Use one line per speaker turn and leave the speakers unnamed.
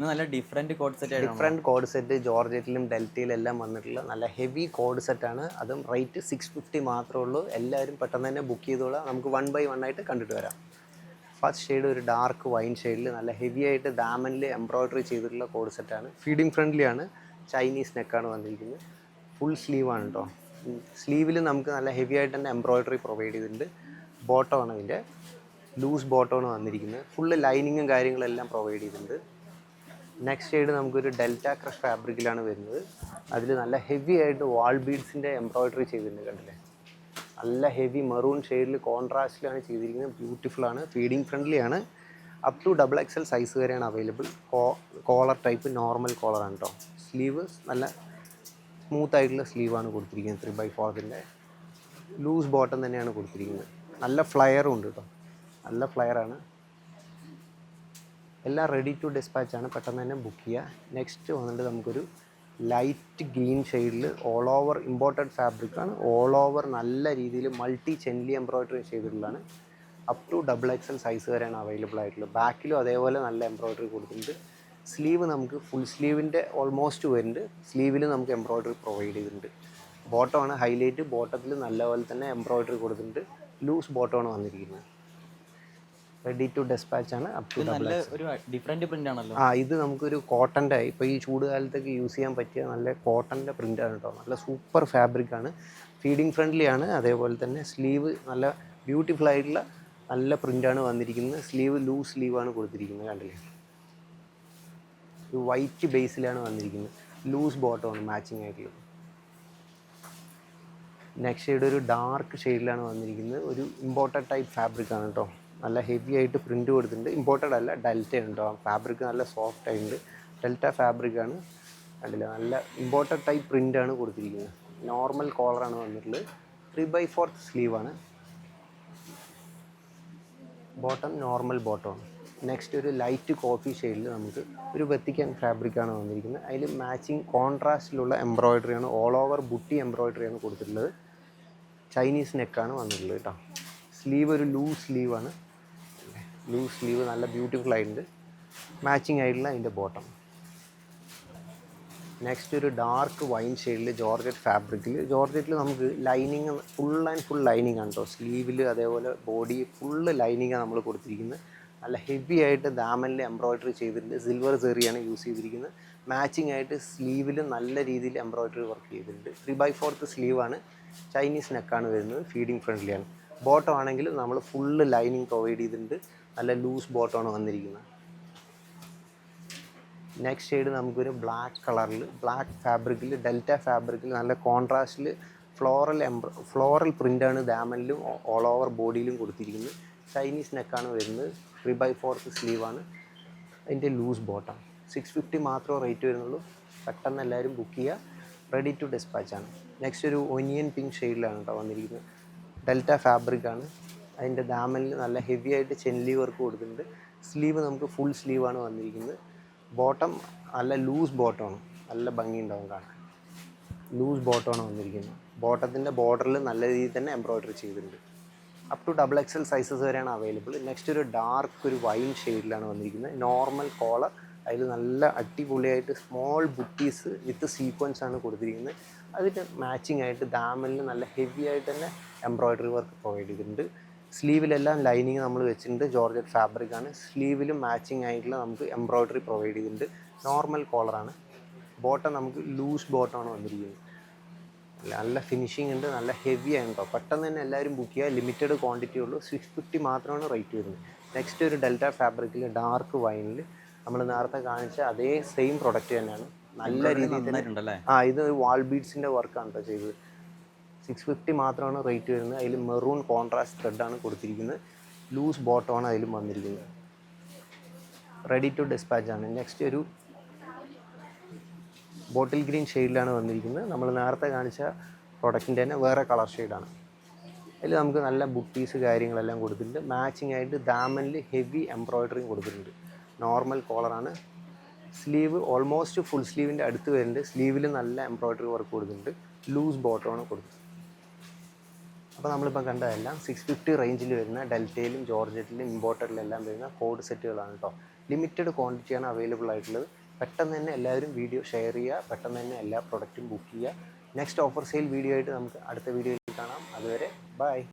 നല്ല different code set ആയിട്ടാണ്.
Different code set ജോർജറ്റിലും ഡെൽറ്റയിലും എല്ലാം വന്നിട്ടുള്ള നല്ല ഹെവി കോഡ് സെറ്റാണ്. അതും റേറ്റ് 650 മാത്രമേ ഉള്ളൂ. എല്ലാവരും പെട്ടെന്ന് തന്നെ ബുക്ക് ചെയ്തോളാം. നമുക്ക് 1 by 1 ആയിട്ട് കണ്ടിട്ട് വരാം. ഫസ്റ്റ് ഷെയ്ഡ് ഒരു ഡാർക്ക് വൈൻ ഷെയ്ഡിൽ നല്ല ഹെവി ആയിട്ട് ദാമനിൽ എംബ്രോയ്ഡറി ചെയ്തിട്ടുള്ള കോഡ് സെറ്റാണ്. ഫീഡിങ് ഫ്രണ്ട്ലി ആണ്. ചൈനീസ് നെക്കാണ് വന്നിരിക്കുന്നത്. ഫുൾ സ്ലീവാണ് കേട്ടോ. സ്ലീവിൽ നമുക്ക് നല്ല ഹെവി ആയിട്ട് തന്നെ എംബ്രോയ്ഡറി പ്രൊവൈഡ് ചെയ്തിട്ടുണ്ട്. ബോട്ടമാണ് ഇതിൻ്റെ ലൂസ് ബോട്ടമാണ് വന്നിരിക്കുന്നത്. ഫുള്ള് ലൈനിങ്ങും കാര്യങ്ങളെല്ലാം പ്രൊവൈഡ് ചെയ്തിട്ടുണ്ട്. നെക്സ്റ്റ് ഷെയ്ഡ് നമുക്കൊരു ഡെൽറ്റ ക്രഷ് ഫാബ്രിക്കിലാണ് വരുന്നത്. അതിൽ നല്ല ഹെവി ആയിട്ട് വാൾ ബീഡ്സിൻ്റെ എംബ്രോയ്ഡറി ചെയ്തിട്ടുണ്ട്. കണ്ടില്ലേ, നല്ല ഹെവി മെറൂൺ ഷെയ്ഡിൽ കോൺട്രാസ്റ്റിലാണ് ചെയ്തിരിക്കുന്നത്. ബ്യൂട്ടിഫുള്ളാണ്. ഫീഡിങ് ഫ്രണ്ട്ലി ആണ്. അപ് ടു XXL സൈസ് വരെയാണ് അവൈലബിൾ. കോളർ ടൈപ്പ് നോർമൽ കോളറാണ് കേട്ടോ. സ്ലീവ് നല്ല സ്മൂത്ത് ആയിട്ടുള്ള സ്ലീവാണ് കൊടുത്തിരിക്കുന്നത്. 3/4 ലൂസ് ബോട്ടം തന്നെയാണ് കൊടുത്തിരിക്കുന്നത്. നല്ല ഫ്ലയറും ഉണ്ട് കേട്ടോ. നല്ല ഫ്ലയറാണ്. എല്ലാം റെഡി ടു ഡിസ്പാച്ച് ആണ്. പെട്ടെന്ന് തന്നെ ബുക്ക് ചെയ്യുക. നെക്സ്റ്റ് വന്നിട്ട് നമുക്കൊരു ലൈറ്റ് ഗ്രീൻ ഷെയ്ഡിൽ ഓൾ ഓവർ ഇമ്പോർട്ടഡ് ഫാബ്രിക്കാണ്. ഓൾ ഓവർ നല്ല രീതിയിൽ മൾട്ടി ചെൻലി എംബ്രോയ്ഡറി ചെയ്തിട്ടുള്ളതാണ്. അപ് ടു XXL സൈസ് വരെയാണ് അവൈലബിൾ ആയിട്ടുള്ളത്. ബാക്കിലും അതേപോലെ നല്ല എംബ്രോയ്ഡറി കൊടുത്തിട്ടുണ്ട്. സ്ലീവ് നമുക്ക് ഫുൾ സ്ലീവിൻ്റെ ഓൾമോസ്റ്റ് വരുന്നുണ്ട്. സ്ലീവിൽ നമുക്ക് എംബ്രോയ്ഡറി പ്രൊവൈഡ് ചെയ്തിട്ടുണ്ട്. ബോട്ടമാണ് ഹൈലൈറ്റ്. ബോട്ടത്തിൽ നല്ലപോലെ തന്നെ എംബ്രോയ്ഡറി കൊടുത്തിട്ടുണ്ട്. ലൂസ് ബോട്ടമാണ് വന്നിരിക്കുന്നത്. റെഡി ടു ഡെസ്പാച്ച് ആണ്. അപ് ടു
നല്ല ഒരു ഡിഫറെന്റ് പ്രിന്റ് ആണല്ലോ.
ഇത് നമുക്കൊരു കോട്ടൻ്റെ, ഇപ്പോൾ ഈ ചൂട് കാലത്തൊക്കെ യൂസ് ചെയ്യാൻ പറ്റിയ നല്ല കോട്ടൻ്റെ പ്രിൻ്റാണ് കേട്ടോ. നല്ല സൂപ്പർ ഫാബ്രിക്കാണ്. ഫീഡിങ് ഫ്രണ്ട്ലി ആണ്. അതേപോലെ തന്നെ സ്ലീവ് നല്ല ബ്യൂട്ടിഫുൾ ആയിട്ടുള്ള നല്ല പ്രിൻ്റാണ് വന്നിരിക്കുന്നത്. സ്ലീവ് ലൂസ് സ്ലീവാണ് കൊടുത്തിരിക്കുന്നത്. കണ്ടില്ലേ, ഒരു വൈറ്റ് ബേസിലാണ് വന്നിരിക്കുന്നത്. ലൂസ് ബോട്ടമാണ് മാച്ചിങ് ആയിട്ടുള്ളത്. നെക്സ്റ്റ് ഷെയ്ഡ് ഒരു ഡാർക്ക് ഷെയ്ഡിലാണ് വന്നിരിക്കുന്നത്. ഒരു ഇമ്പോർട്ടഡ് ടൈപ്പ് ഫാബ്രിക്കാണ് കേട്ടോ. നല്ല ഹെവി ആയിട്ട് പ്രിൻ്റ് കൊടുത്തിട്ടുണ്ട്. ഇമ്പോർട്ടഡ് അല്ല, ഡെൽറ്റ ഉണ്ടോ. ഫാബ്രിക് നല്ല സോഫ്റ്റ് ആയിട്ടുണ്ട്. ഡെൽറ്റ ഫാബ്രിക്കാണ്. കണ്ടില്ല, നല്ല ഇമ്പോർട്ടഡ് ടൈപ്പ് പ്രിൻ്റാണ് കൊടുത്തിരിക്കുന്നത്. നോർമൽ കോളറാണ് വന്നിട്ടുള്ളത്. 3/4 സ്ലീവാണ്. ബോട്ടം നോർമൽ ബോട്ടമാണ്. നെക്സ്റ്റ് ഒരു ലൈറ്റ് കോഫി ഷെയ്ഡിൽ നമുക്ക് ഒരു വെത്തിക്കൻ ഫാബ്രിക്കാണ് വന്നിരിക്കുന്നത്. അതിൽ മാച്ചിങ് കോൺട്രാസ്റ്റിലുള്ള എംബ്രോയ്ഡറിയാണ്. ഓൾ ഓവർ ബുട്ടി എംബ്രോയ്ഡറിയാണ് കൊടുത്തിട്ടുള്ളത്. ചൈനീസ് നെക്കാണ് വന്നിട്ടുള്ളത് കേട്ടോ. സ്ലീവ് ഒരു ലൂസ് സ്ലീവാണ്. ലൂസ് സ്ലീവ് നല്ല ബ്യൂട്ടിഫുൾ ആയിട്ടുണ്ട്. മാച്ചിങ് ആയിട്ടുള്ള അതിൻ്റെ ബോട്ടം. നെക്സ്റ്റ് ഒരു ഡാർക്ക് വൈൻ ഷെയ്ഡിൽ ജോർജറ്റ് ഫാബ്രിക്കിൽ. ജോർജറ്റിൽ നമുക്ക് lining full and full lining ആണ് കേട്ടോ. സ്ലീവിൽ അതേപോലെ ബോഡി ഫുള്ള് ലൈനിങ്ങാണ് നമ്മൾ കൊടുത്തിരിക്കുന്നത്. നല്ല ഹെവി ആയിട്ട് ദാമനിൽ എംബ്രോയ്ഡറി ചെയ്തിട്ടുണ്ട്. സിൽവർ സെറിയാണ് യൂസ് ചെയ്തിരിക്കുന്നത്. മാച്ചിങ് ആയിട്ട് സ്ലീവിൽ നല്ല രീതിയിൽ എംബ്രോയ്ഡറി വർക്ക് ചെയ്തിട്ടുണ്ട്. 3/4 സ്ലീവാണ്. ചൈനീസ് നെക്കാണ് വരുന്നത്. ഫീഡിങ് ഫ്രണ്ട്ലിയാണ്. ബോട്ടം ആണെങ്കിൽ നമ്മൾ ഫുള്ള് ലൈനിങ് പ്രൊവൈഡ് ചെയ്തിട്ടുണ്ട്. നല്ല ലൂസ് ബോട്ടമാണ് വന്നിരിക്കുന്നത്. നെക്സ്റ്റ് ഷെയ്ഡ് നമുക്കൊരു ബ്ലാക്ക് കളറിൽ, ബ്ലാക്ക് ഫാബ്രിക്കിൽ, ഡെൽറ്റ ഫാബ്രിക്കിൽ നല്ല കോൺട്രാസ്റ്റിൽ ഫ്ലോറൽ പ്രിൻ്റാണ് ദാമനിലും ഓൾ ഓവർ ബോഡിയിലും കൊടുത്തിരിക്കുന്നത്. ചൈനീസ് നെക്കാണ് വരുന്നത്. 3/4 സ്ലീവാണ്. അതിൻ്റെ ലൂസ് ബോട്ടം. 650 മാത്രമേ റേറ്റ് വരുന്നുള്ളൂ. പെട്ടെന്ന് എല്ലാവരും ബുക്ക് ചെയ്യുക. റെഡി ടു ഡിസ്പാച്ചാണ്. നെക്സ്റ്റ് ഒരു ഒനിയൻ പിങ്ക് ഷെയ്ഡിലാണ് കേട്ടോ വന്നിരിക്കുന്നത്. ഡെൽറ്റ ഫാബ്രിക്കാണ്. അതിൻ്റെ ദാമനിൽ നല്ല ഹെവി ആയിട്ട് ചെൻലി വർക്ക് കൊടുത്തിട്ടുണ്ട്. സ്ലീവ് നമുക്ക് ഫുൾ സ്ലീവാണ് വന്നിരിക്കുന്നത്. ബോട്ടം നല്ല ലൂസ് ബോട്ടമാണ്. നല്ല ഭംഗിയുണ്ടാവും കാണാൻ. ലൂസ് ബോട്ടമാണ് വന്നിരിക്കുന്നത്. ബോട്ടത്തിൻ്റെ ബോർഡറിൽ നല്ല രീതിയിൽ തന്നെ എംബ്രോയ്ഡറി ചെയ്തിട്ടുണ്ട്. അപ് ടു XXL സൈസസ് വരെയാണ് അവൈലബിൾ. നെക്സ്റ്റ് ഒരു ഡാർക്ക് ഒരു വൈൻ ഷെയ്ഡിലാണ് വന്നിരിക്കുന്നത്. നോർമൽ കോളർ, അതിൽ നല്ല അടിപൊളിയായിട്ട് സ്മോൾ ബുട്ടീസ് വിത്ത് സീക്വൻസ് ആണ് കൊടുത്തിരിക്കുന്നത്. അതിൻ്റെ മാച്ചിങ് ആയിട്ട് ദാമനിൽ നല്ല ഹെവി ആയിട്ട് തന്നെ എംബ്രോയ്ഡറി വർക്ക് പ്രൊവൈഡ് ചെയ്തിട്ടുണ്ട്. സ്ലീവിലെല്ലാം ലൈനിങ് നമ്മൾ വെച്ചിട്ടുണ്ട്. ജോർജറ്റ് ഫാബ്രിക്കാണ്. സ്ലീവിലും മാച്ചിങ് ആയിട്ടുള്ള നമുക്ക് എംബ്രോയ്ഡറി പ്രൊവൈഡ് ചെയ്തിട്ടുണ്ട്. നോർമൽ കോളറാണ്. ബോട്ടം നമുക്ക് ലൂസ് ബോട്ടമാണ് വന്നിരിക്കുന്നത്. നല്ല ഫിനിഷിംഗ് ഉണ്ട്. നല്ല ഹെവി ആണ് കേട്ടോ. പെട്ടെന്ന് തന്നെ എല്ലാവരും ബുക്ക് ചെയ്യുക. ലിമിറ്റഡ് ക്വാണ്ടിറ്റി ഉള്ളൂ. 650 മാത്രമാണ് റേറ്റ് വരുന്നത്. നെക്സ്റ്റ് ഒരു ഡെൽറ്റ ഫാബ്രിക്കിൽ ഡാർക്ക് വൈനിൽ നമ്മൾ നേരത്തെ കാണിച്ച അതേ സെയിം പ്രൊഡക്റ്റ് തന്നെയാണ്. നല്ല രീതിയിൽ തന്നെ ഇത് വാൾ ബീഡ്സിൻ്റെ വർക്കാണ് കേട്ടോ ചെയ്തത്. 650 മാത്രമാണ് റേറ്റ് വരുന്നത്. അതിൽ മെറൂൺ കോൺട്രാസ്റ്റ് ത്രെഡാണ് കൊടുത്തിരിക്കുന്നത്. ലൂസ് ബോട്ടമാണ് അതിലും വന്നിരിക്കുന്നത്. റെഡി ടു ഡിസ്പാച്ചാണ്. നെക്സ്റ്റ് ഒരു ബോട്ടിൽ ഗ്രീൻ ഷെയ്ഡിലാണ് വന്നിരിക്കുന്നത്. നമ്മൾ നേരത്തെ കാണിച്ച പ്രൊഡക്റ്റിൻ്റെ തന്നെ വേറെ കളർ ഷെയ്ഡാണ്. അതിൽ നമുക്ക് നല്ല ബുട്ടീസ് കാര്യങ്ങളെല്ലാം കൊടുത്തിട്ടുണ്ട്. മാച്ചിങ് ആയിട്ട് ദാമനിൽ ഹെവി എംബ്രോയ്ഡറിയും കൊടുത്തിട്ടുണ്ട്. നോർമൽ കോളറാണ്. സ്ലീവ് ഓൾമോസ്റ്റ് ഫുൾ സ്ലീവിൻ്റെ അടുത്ത് വരുന്നുണ്ട്. സ്ലീവിൽ നല്ല എംബ്രോയ്ഡറി വർക്ക് കൊടുത്തിട്ടുണ്ട്. ലൂസ് ബോട്ടമാണ് കൊടുത്തത്. അപ്പോൾ നമ്മളിപ്പോൾ കണ്ടതെല്ലാം 650 റേഞ്ചിൽ വരുന്ന ഡെൽറ്റയിലും ജോർജറ്റിലും ഇമ്പോർട്ടഡിലെല്ലാം വരുന്ന കോഡ് സെറ്റുകളാണ് കേട്ടോ. ലിമിറ്റഡ് ക്വാണ്ടിറ്റിയാണ് അവൈലബിൾ ആയിട്ടുള്ളത്. പെട്ടെന്ന് തന്നെ എല്ലാവരും വീഡിയോ ഷെയർ ചെയ്യുക, പെട്ടെന്ന് തന്നെ എല്ലാ പ്രൊഡക്റ്റും ബുക്ക് ചെയ്യുക. നെക്സ്റ്റ് ഓഫർ സെയിൽ വീഡിയോ ആയിട്ട് നമുക്ക് അടുത്ത വീഡിയോയിൽ കാണാം. അതുവരെ ബൈ.